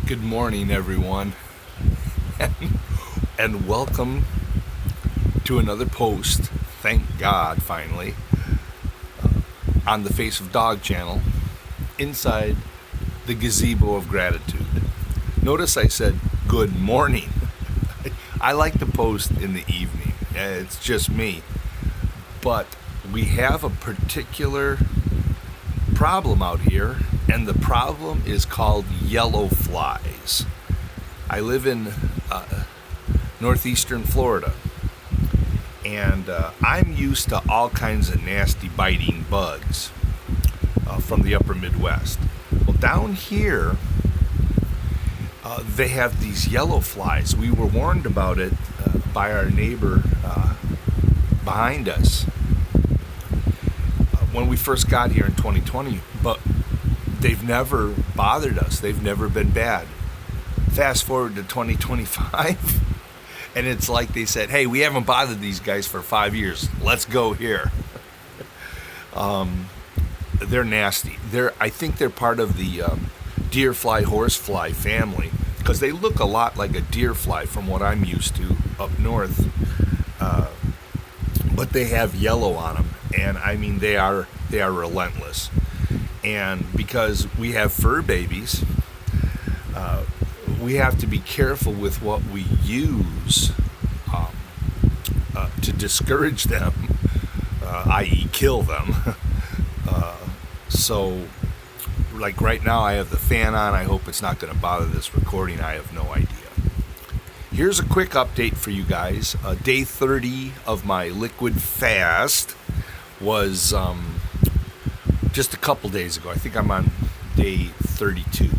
Good morning, everyone, and welcome to another post, thank God, finally, on the Face of Dog channel, inside the gazebo of gratitude. Notice I said good morning. I like to post in the evening. It's just me. But we have a particular problem out here, and the problem is called yellow flies. I live in northeastern Florida, and I'm used to all kinds of nasty biting bugs from the upper Midwest. Well, down here, they have these yellow flies. We were warned about it by our neighbor behind us when we first got here in 2020, but they've never bothered us. They've never been bad. Fast forward to 2025, and it's like they said, hey, we haven't bothered these guys for 5 years. Let's go here. They're nasty. I think they're part of the deer fly, horsefly family, because they look a lot like a deer fly from what I'm used to up north. But they have yellow on them, and I mean they are relentless. And because we have fur babies, we have to be careful with what we use to discourage them, i.e. kill them. So, like right now I have the fan on. I hope it's not going to bother this recording. I have no idea. Here's a quick update for you guys. Day 30 of my liquid fast was just a couple days ago. I think I'm on day 32.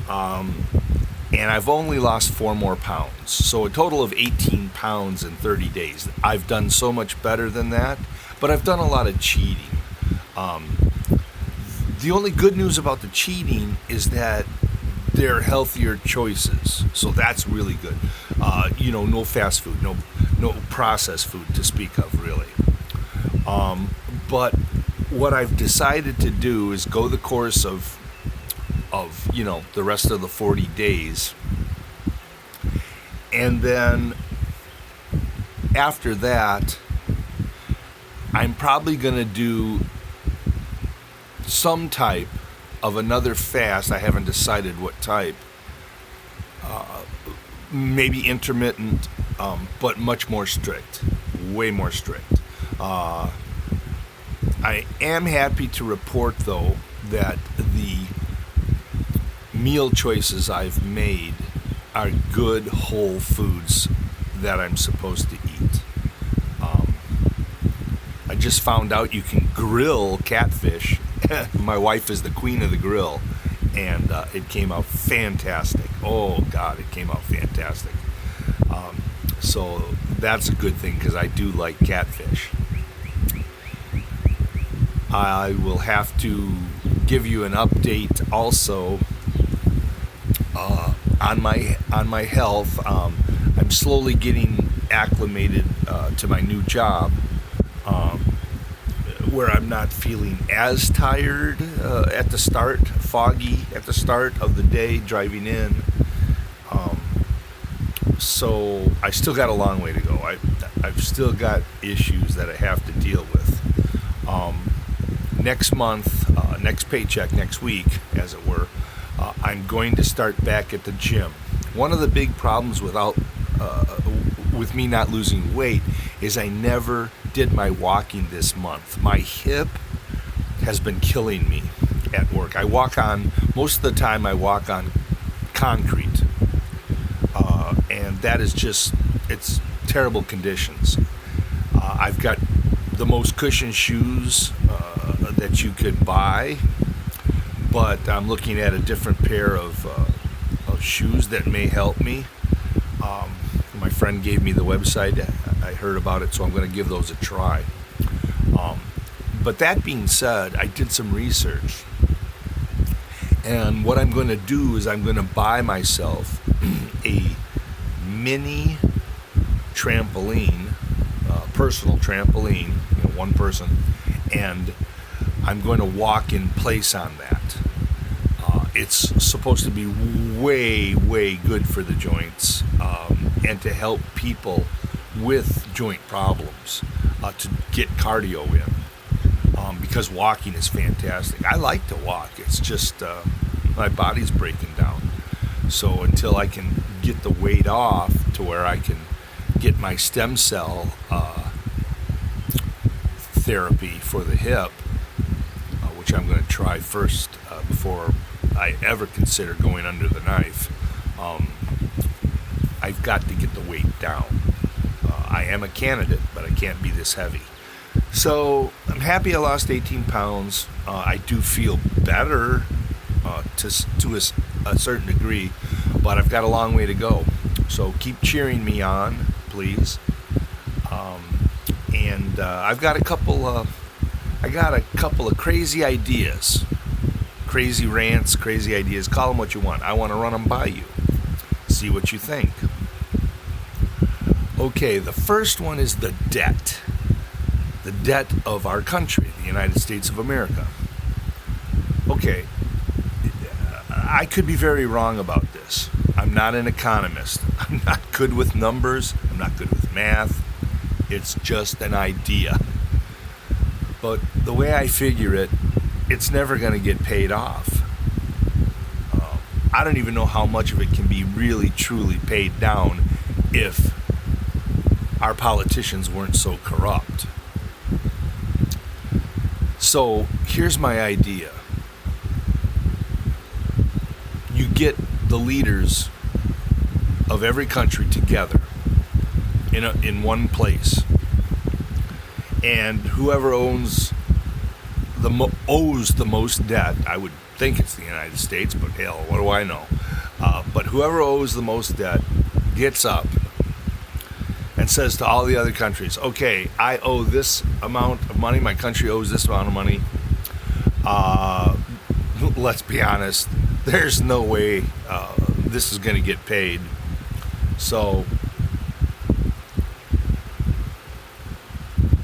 And I've only lost 4 more pounds. So a total of 18 pounds in 30 days. I've done so much better than that, but I've done a lot of cheating. The only good news about the cheating is that they're healthier choices. So that's really good. No fast food, no processed food to speak of, really. But what I've decided to do is go the course of the rest of the 40 days. And then after that, I'm probably going to do some type of another fast. I haven't decided what type. Maybe intermittent, but much more strict. Way more strict. I am happy to report, though, that the meal choices I've made are good whole foods that I'm supposed to eat. I just found out you can grill catfish. My wife is the queen of the grill, and it came out fantastic. Oh, God, it came out fantastic. So that's a good thing, because I do like catfish. I will have to give you an update also on my health. I'm slowly getting acclimated to my new job, where I'm not feeling as tired at the start, foggy at the start of the day driving in. So I still got a long way to go. I've still got issues that I have to deal with. Next month, next paycheck, next week, as it were, I'm going to start back at the gym. One of the big problems with me not losing weight is I never did my walking this month. My hip has been killing me at work. Most of the time I walk on concrete. And that is it's terrible conditions. I've got the most cushioned shoes that you could buy, but I'm looking at a different pair of shoes that may help me. My friend gave me the website. I heard about it, so I'm going to give those a try. But that being said, I did some research, and what I'm going to do is I'm going to buy myself a mini trampoline, personal trampoline, one person, and I'm going to walk in place on that. it's supposed to be way, way good for the joints, and to help people with joint problems to get cardio in, because walking is fantastic. I like to walk. It's just my body's breaking down. So until I can get the weight off to where I can get my stem cell therapy for the hip, which I'm going to try first before I ever consider going under the knife, I've got to get the weight down. I am a candidate, but I can't be this heavy. So I'm happy I lost 18 pounds. I do feel better to a certain degree, but I've got a long way to go. So keep cheering me on, please. And I've got a couple of crazy ideas, crazy rants, crazy ideas. Call them what you want. I want to run them by you. See what you think. Okay, the first one is the debt. The debt of our country, the United States of America. Okay, I could be very wrong about this. I'm not an economist. I'm not good with numbers. I'm not good with math. It's just an idea. But the way I figure it, it's never going to get paid off. I don't even know how much of it can be really, truly paid down if our politicians weren't so corrupt. So here's my idea. You get the leaders of every country together in one place, and whoever owes the most debt, I would think it's the United States, but hell, what do I know? But whoever owes the most debt gets up and says to all the other countries, okay, I owe this amount of money, my country owes this amount of money. Let's be honest, there's no way this is going to get paid. So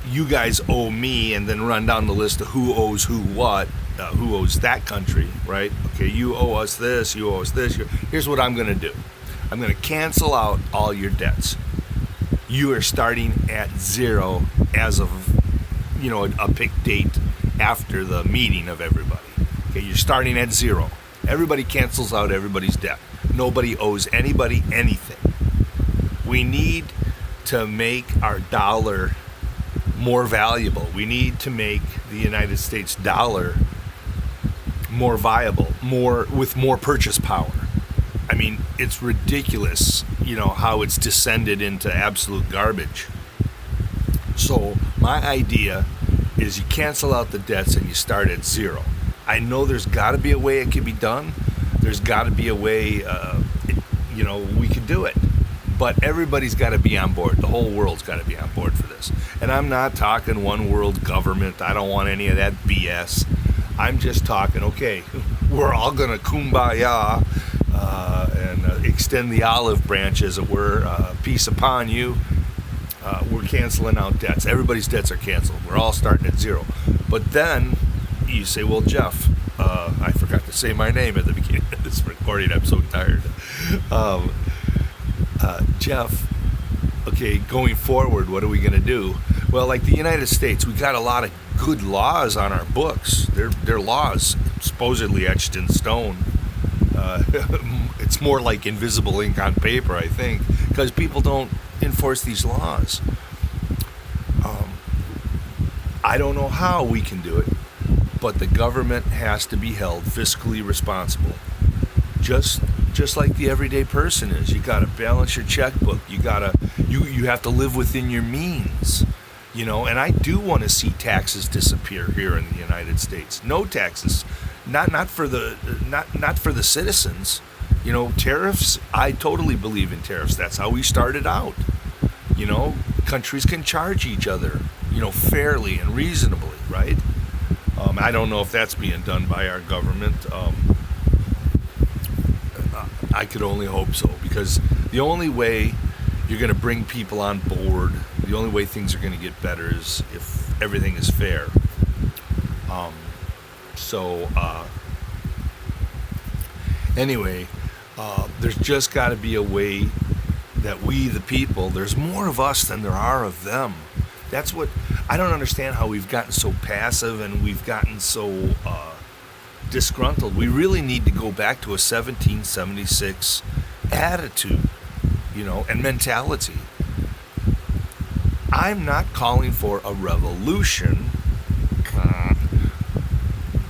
you guys owe me, and then run down the list of who owes who what, who owes that country, right? Okay, you owe us this, you owe us this. Here's what I'm going to do. I'm going to cancel out all your debts. You are starting at zero as of, a pick date after the meeting of everybody. Okay, you're starting at zero. Everybody cancels out everybody's debt. Nobody owes anybody anything. We need to make our dollar more valuable. We need to make the United States dollar more viable, with more purchase power. I mean, it's ridiculous, how it's descended into absolute garbage. So my idea is you cancel out the debts and you start at zero. I know there's got to be a way it can be done. There's got to be a way, we could do it. But everybody's got to be on board. The whole world's got to be on board for this. And I'm not talking one world government. I don't want any of that BS. I'm just talking, okay, we're all going to kumbaya and extend the olive branch, as it were. Peace upon you. We're canceling out debts. Everybody's debts are canceled. We're all starting at zero. But then you say, well, Jeff, I forgot to say my name at the beginning of this recording. I'm so tired. Jeff, okay, going forward, what are we going to do? Well, like the United States, we got a lot of good laws on our books. They're laws supposedly etched in stone. It's more like invisible ink on paper, I think, because people don't enforce these laws. I don't know how we can do it, but the government has to be held fiscally responsible. Just like the everyday person is. You got to balance your checkbook. You have to live within your means. And I do want to see taxes disappear here in the United States. No taxes, not for the citizens. Tariffs. I totally believe in tariffs. That's how we started out. Countries can charge each other, fairly and reasonably, right? I don't know if that's being done by our government. I could only hope so, because the only way you're going to bring people on board, the only way things are going to get better is if everything is fair. Anyway, there's just got to be a way that we, the people, there's more of us than there are of them. That's what I don't understand, how we've gotten so passive and we've gotten so disgruntled. We really need to go back to a 1776 attitude, and mentality. I'm not calling for a revolution,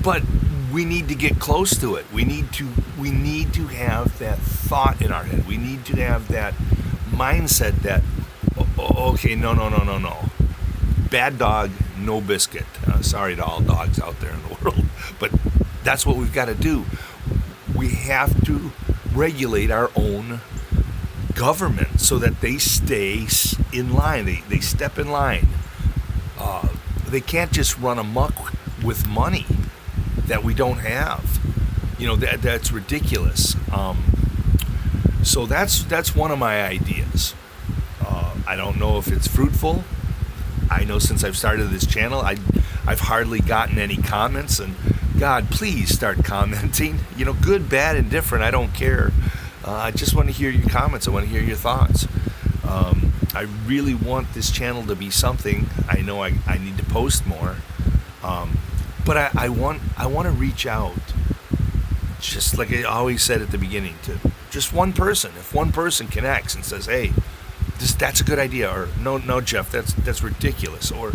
but we need to get close to it. We need to have that thought in our head. We need to have that mindset that, okay, no. Bad dog, no biscuit. Sorry to all dogs out there in the world, but that's what we've got to do. We have to regulate our own government so that they stay in line. They step in line. They can't just run amok with money that we don't have. That's ridiculous. So that's one of my ideas. I don't know if it's fruitful. I know since I've started this channel, I've hardly gotten any comments, and God, please start commenting. Good, bad, and different. I don't care. I just want to hear your comments. I want to hear your thoughts. I really want this channel to be something. I know I need to post more, but I want to reach out, just like I always said at the beginning, to just one person. If one person connects and says, "Hey, that's a good idea," or "No, Jeff, that's ridiculous," or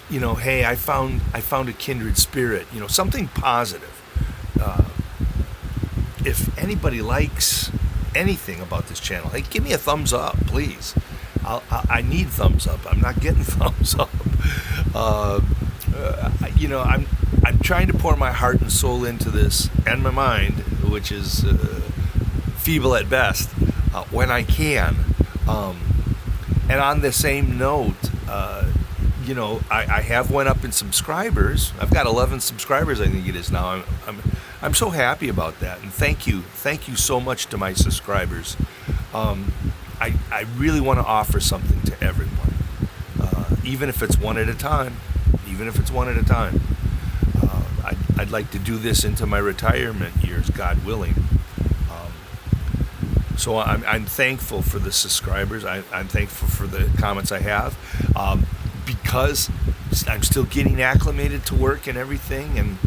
"Hey, I found a kindred spirit," something positive. If anybody likes anything about this channel, hey, give me a thumbs up, please. I need thumbs up. I'm not getting thumbs up. I'm trying to pour my heart and soul into this, and my mind, which is feeble at best, when I can. And on the same note, I have went up in subscribers. I've got 11 subscribers, I think it is now. I'm so happy about that, and thank you so much to my subscribers. I really want to offer something to everyone, even if it's one at a time. I'd like to do this into my retirement years, God willing. So I'm thankful for the subscribers. I'm thankful for the comments I have, because I'm still getting acclimated to work and everything, and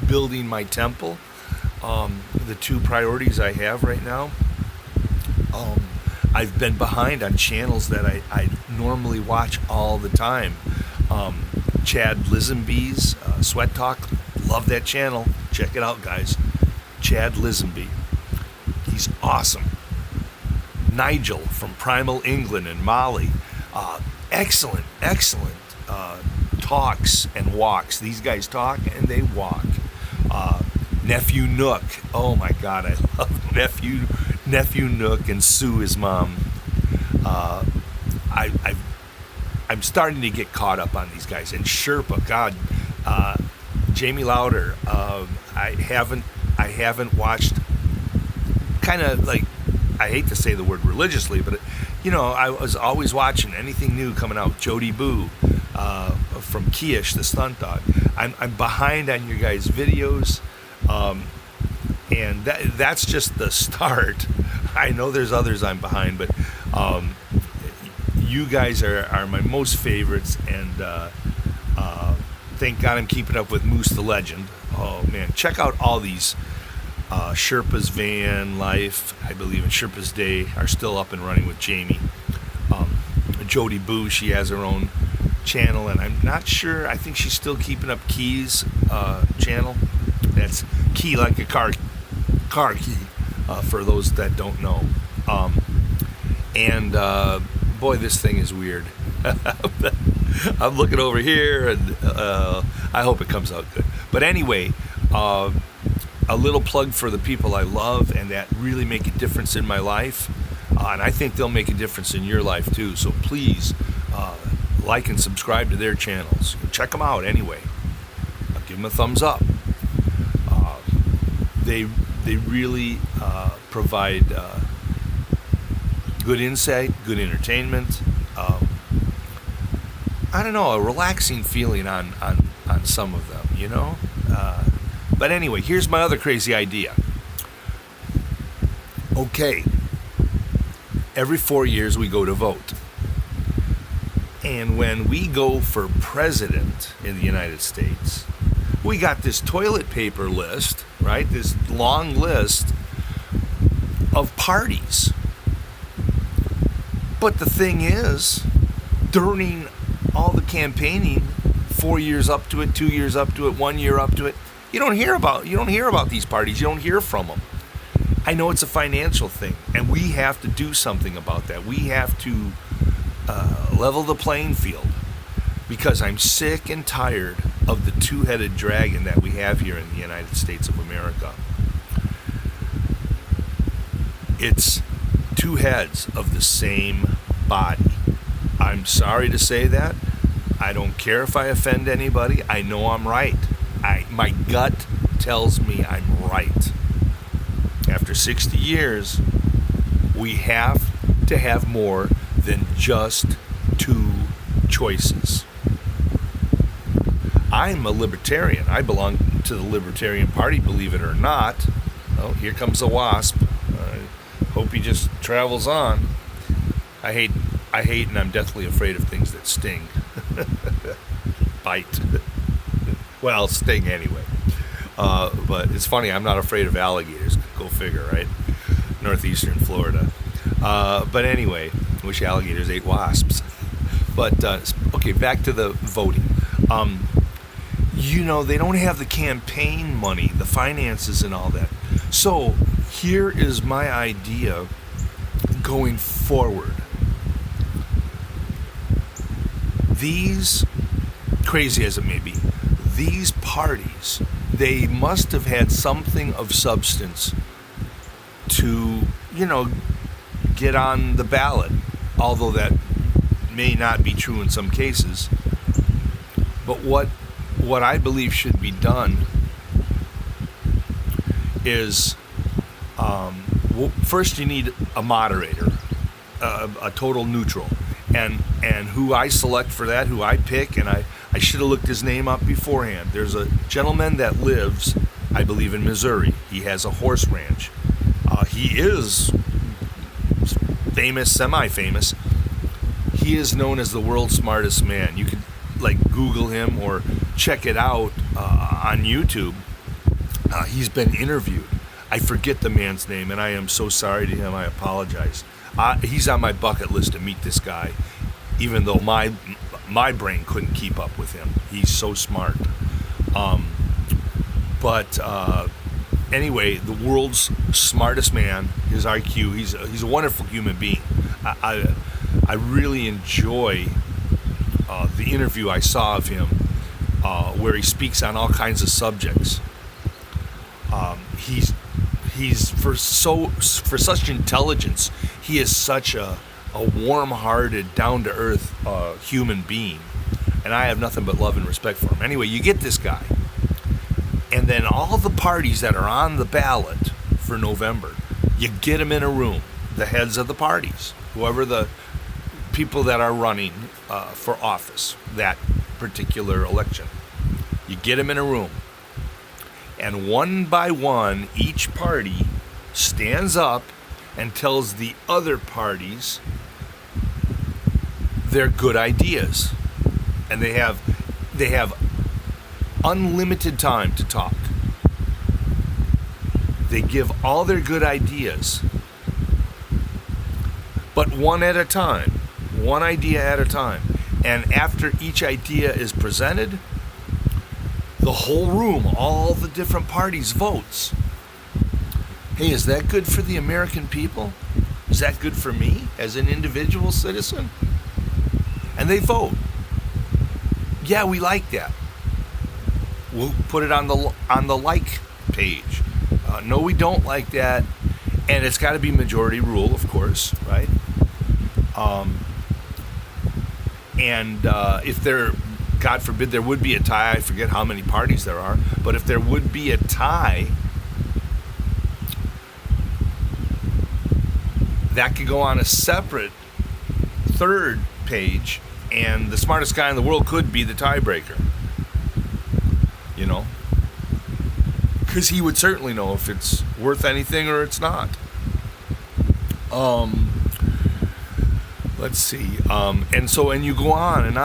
building my temple. The two priorities I have right now. I've been behind on channels that I normally watch all the time. Chad Lisenby's Sweat Talk. Love that channel. Check it out, guys. Chad Lisenby. He's awesome. Nigel from Primal England and Mali. Excellent talks and walks. These guys talk and they walk. Nephew Nook. Oh my God, I love Nephew Nook and Sue, his mom. I'm starting to get caught up on these guys. And Sherpa, God, Jamie Lauder. I haven't watched. Kind of like, I hate to say the word religiously, but I was always watching anything new coming out. Jody Boo from Keish, the stunt dog. I'm behind on your guys' videos, and that's just the start. I know there's others I'm behind, but you guys are my most favorites, and thank God I'm keeping up with Moose the Legend. Oh man, check out all these. Sherpa's Van Life, I believe, and Sherpa's Day are still up and running with Jamie. Jody Boo, she has her own channel, and I'm not sure. I think she's still keeping up Key's channel. That's key like a car key, for those that don't know. And boy, this thing is weird. I'm looking over here, and I hope it comes out good. But anyway, a little plug for the people I love and that really make a difference in my life, and I think they'll make a difference in your life too. So please like and subscribe to their channels. Check them out anyway. Give them a thumbs up. They really provide good insight, good entertainment. I don't know, a relaxing feeling on some of them, But anyway, here's my other crazy idea. Okay, every 4 years we go to vote. And when we go for president in the United States, we got this toilet paper list, right? This long list of parties. But the thing is, during all the campaigning, 4 years up to it, 2 years up to it, 1 year up to it, you don't hear about these parties. You don't hear from them. I know it's a financial thing, and we have to do something about that. We have to level the playing field, because I'm sick and tired of the two-headed dragon that we have here in the United States of America. It's two heads of the same body. I'm sorry to say that. I don't care if I offend anybody. I know I'm right. My gut tells me I'm right. After 60 years, we have to have more than just two choices. I'm a libertarian. I belong to the Libertarian Party, believe it or not. Oh, here comes a wasp. I hope he just travels on. I hate and I'm deathly afraid of things that sting. Bite. Well, sting anyway. But it's funny, I'm not afraid of alligators. Go figure, right? Northeastern Florida. But anyway, I wish alligators ate wasps. But, okay, back to the voting. They don't have the campaign money, the finances and all that. So, here is my idea going forward. These, crazy as it may be, these parties, they must have had something of substance to, get on the ballot, although that may not be true in some cases. But what I believe should be done is, first you need a moderator, a total neutral. And who I select for that, who I pick, and I should have looked his name up beforehand. There's a gentleman that lives, I believe, in Missouri. He has a horse ranch. He is famous, semi-famous. He is known as the world's smartest man. You could Google him or check it out on YouTube. He's been interviewed. I forget the man's name, and I am so sorry to him. I apologize. He's on my bucket list to meet this guy, even though my brain couldn't keep up with him. He's so smart. Anyway, the world's smartest man, his IQ, he's a wonderful human being. I really enjoy the interview I saw of him, where he speaks on all kinds of subjects. He's for such intelligence, he is such a warm-hearted, down-to-earth human being, and I have nothing but love and respect for him. Anyway, you get this guy, and then all the parties that are on the ballot for November, you get them in a room, the heads of the parties, whoever the people that are running for office that particular election. You get them in a room, and one by one, each party stands up and tells the other parties their good ideas. And they have unlimited time to talk. They give all their good ideas, but one at a time, one idea at a time. And after each idea is presented, the whole room, all the different parties votes. Hey, is that good for the American people? Is that good for me as an individual citizen? And they vote. Yeah, we like that. We'll put it on the like page. No, we don't like that. And it's got to be majority rule, of course, right? If there, God forbid, there would be a tie, I forget how many parties there are, but if there would be a tie, that could go on a separate third page, and the smartest guy in the world could be the tiebreaker. because he would certainly know if it's worth anything or it's not. Let's see. And you go on, and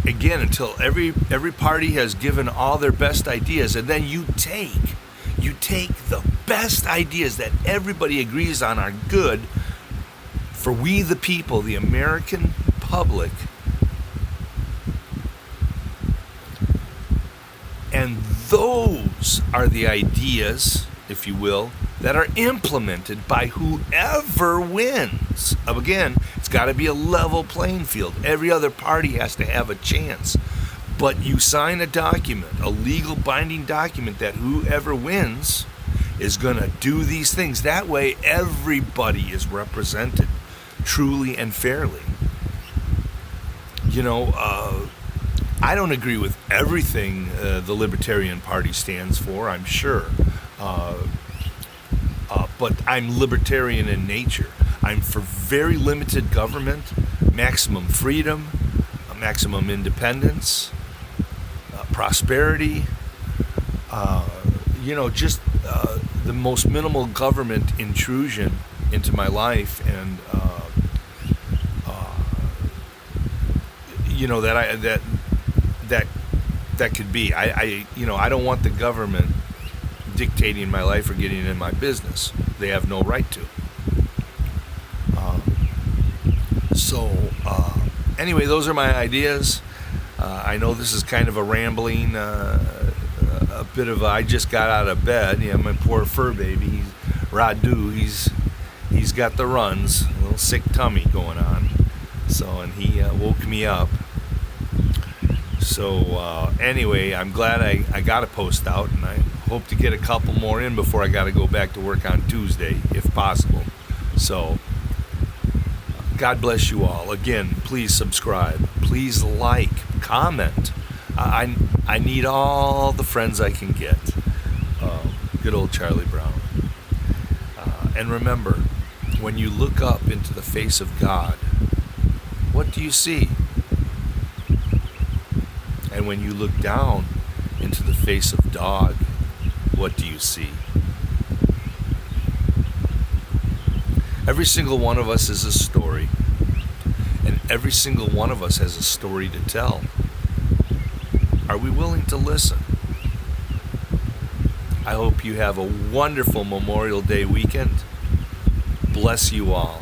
again, until every party has given all their best ideas, and then you take the best ideas that everybody agrees on are good for we the people, the American public, and those are the ideas, if you will, that are implemented by whoever wins. Again, it's got to be a level playing field. Every other party has to have a chance. But you sign a document, a legal binding document, that whoever wins is going to do these things. That way, everybody is represented truly and fairly. I don't agree with everything the Libertarian Party stands for, I'm sure. But I'm libertarian in nature. I'm for very limited government, maximum freedom, maximum independence, prosperity, just the most minimal government intrusion into my life, and that could be. I don't want the government dictating my life or getting in my business. They have no right to. Anyway, those are my ideas. I know this is kind of a rambling, a bit of I just got out of bed. My poor fur baby, Radu, he's got the runs, a little sick tummy going on. And he woke me up. Anyway, I'm glad I got a post out, and I hope to get a couple more in before I got to go back to work on Tuesday, if possible. God bless you all. Again, please subscribe. Please like, comment. I need all the friends I can get. Good old Charlie Brown. And remember, when you look up into the face of God, what do you see? And when you look down into the face of dog, what do you see? Every single one of us is a story, and every single one of us has a story to tell. Are we willing to listen? I hope you have a wonderful Memorial Day weekend. Bless you all.